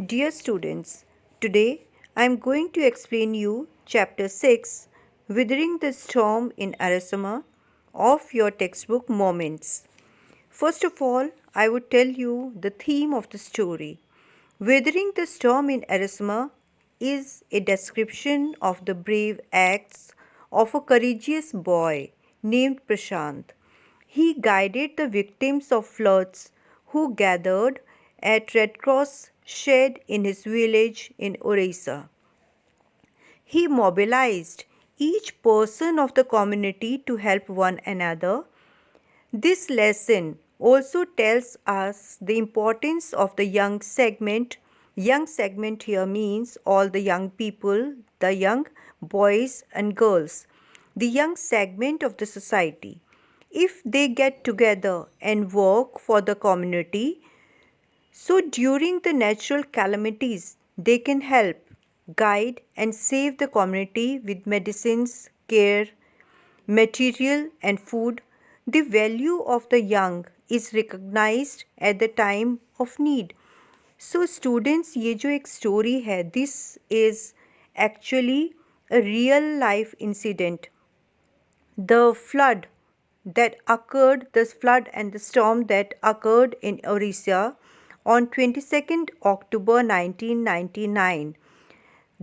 Dear students, today I am going to explain you chapter 6 Withering the Storm in Arisama of your textbook Moments. First of all, I would tell you the theme of the story. Withering the Storm in Arisama is a description of the brave acts of a courageous boy named Prashant. He guided the victims of floods who gathered at Red Cross shed in his village in Orissa. He mobilized each person of the community to help one another. This lesson also tells us the importance of the young segment. Young segment here means all the young people, the young boys and girls, the young segment of the society. If they get together and work for the community, so during the natural calamities, they can help, guide, and save the community with medicines, care, material, and food. The value of the young is recognized at the time of need. So students, ये जो एक story है, this is actually a real life incident. The flood the flood and the storm that occurred in Orissa on 22nd October 1999.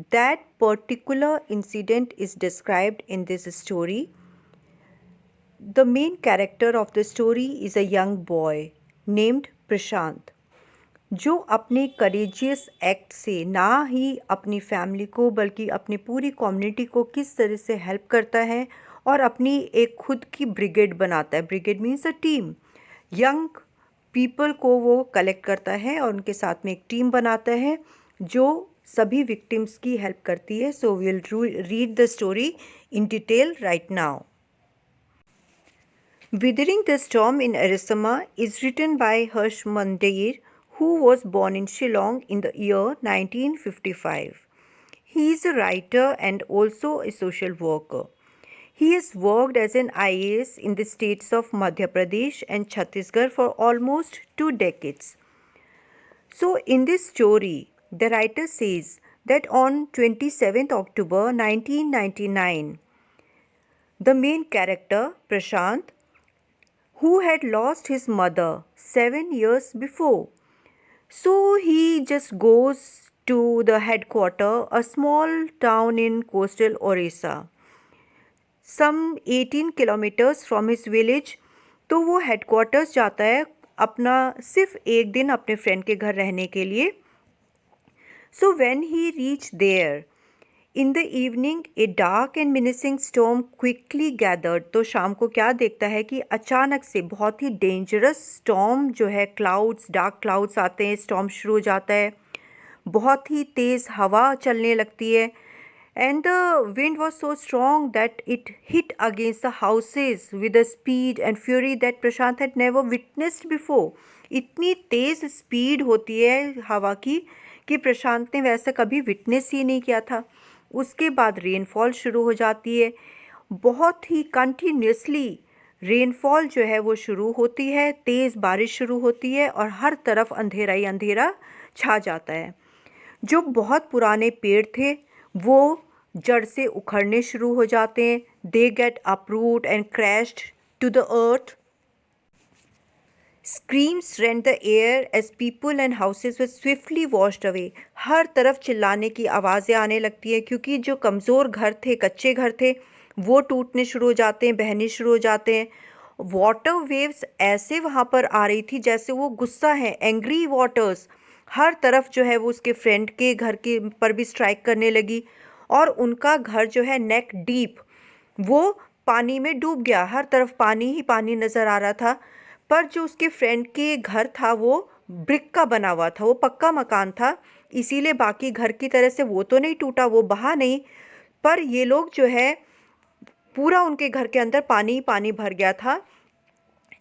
That particular incident is described in this story. The main character of the story is a young boy named Prashant, जो अपने courageous act से ना ही अपनी family को बल्कि अपनी पूरी community को किस तरह से हेल्प करता है और अपनी एक खुद की ब्रिगेड बनाता है. Brigade means a team. Young people को वो कलेक्ट करता है और उनके साथ में एक टीम बनाता है जो सभी विक्टिम्स की हेल्प करती है. So we will read the story in detail right now. Withering the Storm in Arisama is written by Harsh Mandir, who was born in Shillong in the year 1955. He is a writer and also a social worker. He has worked as an IAS in the states of Madhya Pradesh and Chhattisgarh for almost 2 decades. So, in this story, the writer says that on 27th October 1999, the main character, Prashant, who had lost his mother 7 years before. So he just goes to the headquarters, a small town in coastal Orissa, some 18 kilometers from his village. तो वो headquarters जाता है अपना सिर्फ एक दिन अपने friend के घर रहने के लिए. So when he reached there, in the evening, a dark and menacing storm quickly gathered. तो शाम को क्या देखता है कि अचानक से बहुत ही डेंजरस स्टॉर्म जो है, क्लाउड्स, डार्क क्लाउड्स आते हैं, स्टॉर्म शुरू हो जाता है, बहुत ही तेज़ हवा चलने लगती है. And the wind was so strong that it hit against the houses with a speed and fury that Prashant had never witnessed before. इतनी तेज़ स्पीड होती है हवा की कि प्रशांत ने वैसा कभी विटनेस ही नहीं किया था. उसके बाद रेनफॉल शुरू हो जाती है, बहुत ही कंटिन्यूसली रेनफॉल जो है वो शुरू होती है, तेज़ बारिश शुरू होती है और हर तरफ अंधेरा ही अंधेरा छा जाता है. जो बहुत पुराने पेड़ थे वो जड़ से उखड़ने शुरू हो जाते हैं. They get uproot and crashed to the earth. Screams rent the air as people and houses were swiftly washed away. हर तरफ चिल्लाने की आवाज़ें आने लगती है क्योंकि जो कमज़ोर घर थे, कच्चे घर थे, वो टूटने शुरू हो जाते हैं, बहने शुरू हो जाते हैं. वाटर वेव्स ऐसे वहाँ पर आ रही थी जैसे वो गुस्सा है, एंग्री वाटर्स. हर तरफ जो है वो उसके फ्रेंड के घर के पर भी स्ट्राइक करने लगी और उनका घर जो है नेक डीप वो पानी में डूब गया. हर तरफ पानी ही पानी नज़र आ रहा था. पर जो उसके फ्रेंड के घर था वो ब्रिक का बना हुआ था, वो पक्का मकान था, इसीलिए बाकी घर की तरह से वो तो नहीं टूटा, वो बहा नहीं. पर ये लोग जो है पूरा उनके घर के अंदर पानी ही पानी भर गया था.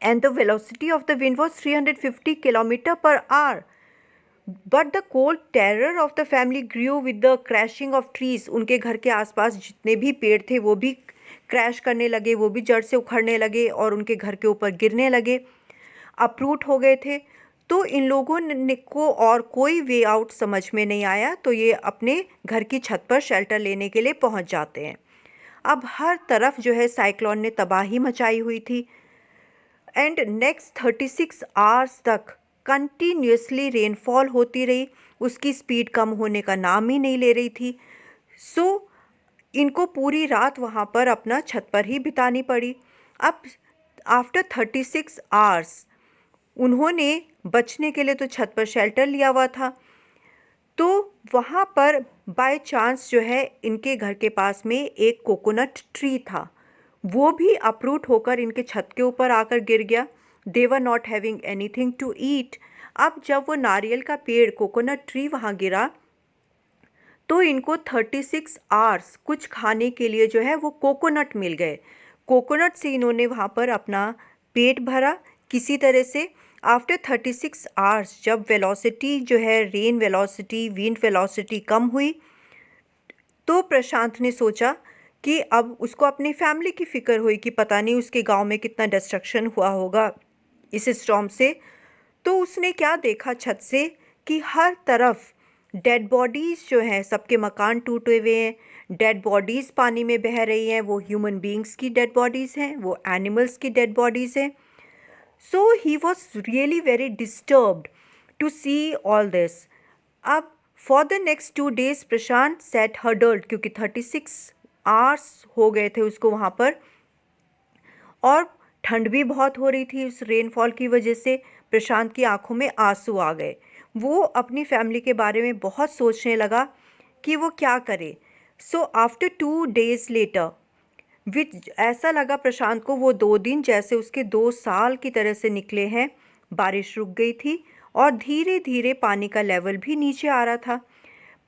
And the velocity of the wind was 350 kilometer per hour. But the cold terror of the family grew with the crashing of trees. उनके घर के आसपास जितने भी पेड़ थे वो भी क्रैश करने लगे, वो भी जड़ से उखड़ने लगे और उनके घर के ऊपर गिरने लगे, अपरूट हो गए थे. तो इन लोगों को और कोई वे आउट समझ में नहीं आया, तो ये अपने घर की छत पर शेल्टर लेने के लिए पहुंच जाते हैं। अब हर तरफ जो है साइक्लोन ने तबाही मचाई हुई थी एंड नेक्स्ट 36 आवर्स तक कंटिन्यूसली रेनफॉल होती रही, उसकी स्पीड कम होने का नाम ही नहीं ले रही थी। सो इनको पूरी रात वहाँ पर अपना छत पर ही बितानी पड़ी। अब आफ्टर 36 आवर्स उन्होंने बचने के लिए तो छत पर शेल्टर लिया हुआ था, तो वहाँ पर बाय चांस जो है इनके घर के पास में एक कोकोनट ट्री था, वो भी अपरूट होकर इनके छत के ऊपर आकर गिर गया। They were not having anything to eat. अब जब वो नारियल का पेड़ कोकोनट ट्री वहाँ गिरा तो इनको 36 आवर्स कुछ खाने के लिए जो है वो कोकोनट मिल गए। कोकोनट से इन्होंने वहाँ पर अपना पेट भरा किसी तरह से। आफ्टर 36 आवर्स जब वेलोसिटी जो है रेन वेलोसिटी विंड वेलोसिटी कम हुई, तो प्रशांत ने सोचा कि अब उसको अपनी फैमिली की फ़िक्र हुई कि पता नहीं उसके गांव में कितना डिस्ट्रक्शन हुआ होगा इस स्टॉर्म से। तो उसने क्या देखा छत से कि हर तरफ डेड बॉडीज़ जो हैं, सबके मकान टूटे हुए हैं, डेड बॉडीज़ पानी में बह रही हैं। वो ह्यूमन बींग्स की डेड बॉडीज़ हैं, वो एनिमल्स की डेड बॉडीज़ हैं। So he was really very disturbed to see all this. अब for the next 2 days Prashant sat huddled, क्योंकि 36 आवर्स हो गए थे उसको वहाँ पर और ठंड भी बहुत हो रही थी उस रेनफॉल की वजह से। प्रशांत की आंखों में आंसू आ गए। वो अपनी फैमिली के बारे में बहुत सोचने लगा कि वो क्या करे। सो आफ्टर 2 days लेटर, विच ऐसा लगा प्रशांत को वो 2 दिन जैसे उसके 2 साल की तरह से निकले हैं। बारिश रुक गई थी और धीरे धीरे पानी का लेवल भी नीचे आ रहा था।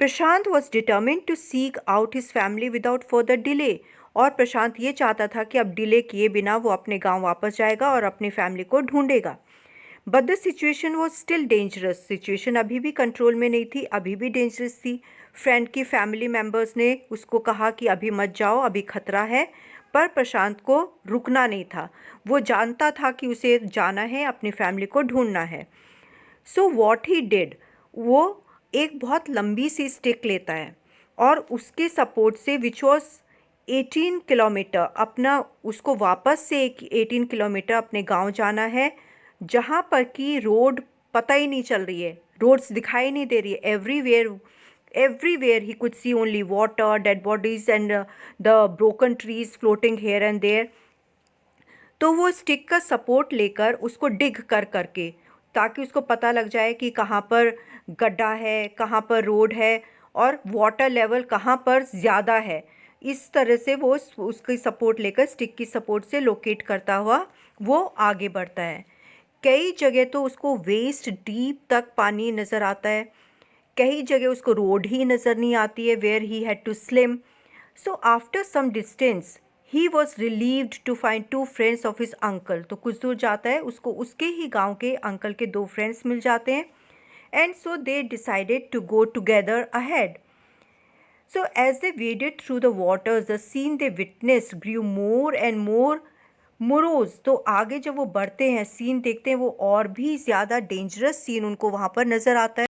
Prashant was determined to seek out his family without further delay. और प्रशांत ये चाहता था कि अब डिले किए बिना वो अपने गांव वापस जाएगा और अपनी फैमिली को ढूंढेगा। But the situation was still dangerous. Situation अभी भी कंट्रोल में नहीं थी, अभी भी डेंजरस थी। फ्रेंड की फैमिली मेम्बर्स ने उसको कहा कि अभी मत जाओ, अभी खतरा है, पर प्रशांत को रुकना नहीं था। वो जानता था कि उसे जाना है, अपनी फैमिली को ढूंढना है। सो वॉट ही डिड, वो एक बहुत लंबी सी स्टिक लेता है और उसके सपोर्ट से विच वॉज 18 किलोमीटर अपना उसको वापस से 18 किलोमीटर अपने गांव जाना है, जहां पर कि रोड पता ही नहीं चल रही है, रोड्स दिखाई नहीं दे रही है। Everywhere he could see only water, dead bodies and the broken trees floating here and there. तो वो स्टिक का सपोर्ट लेकर उसको डिग कर करके, ताकि उसको पता लग जाए कि कहाँ पर गड्ढा है, कहाँ पर रोड है और वाटर लेवल कहाँ पर ज़्यादा है। इस तरह से वो उसकी सपोर्ट लेकर, स्टिक की सपोर्ट से लोकेट करता हुआ वो आगे बढ़ता है। कई जगह तो उसको वेस्ट डीप तक पानी नज़र आता है, कई जगह उसको रोड ही नज़र नहीं आती है, where he had to swim. So after some distance he was relieved to find 2 friends of his uncle. तो कुछ दूर जाता है, उसको उसके ही गांव के अंकल के 2 फ्रेंड्स मिल जाते हैं। And so they decided to go together ahead. So as they waded through the waters, the scene they witnessed grew more and more morose। तो आगे जब वो बढ़ते हैं, सीन देखते हैं, वो और भी ज़्यादा डेंजरस सीन उनको वहाँ पर नज़र आता है।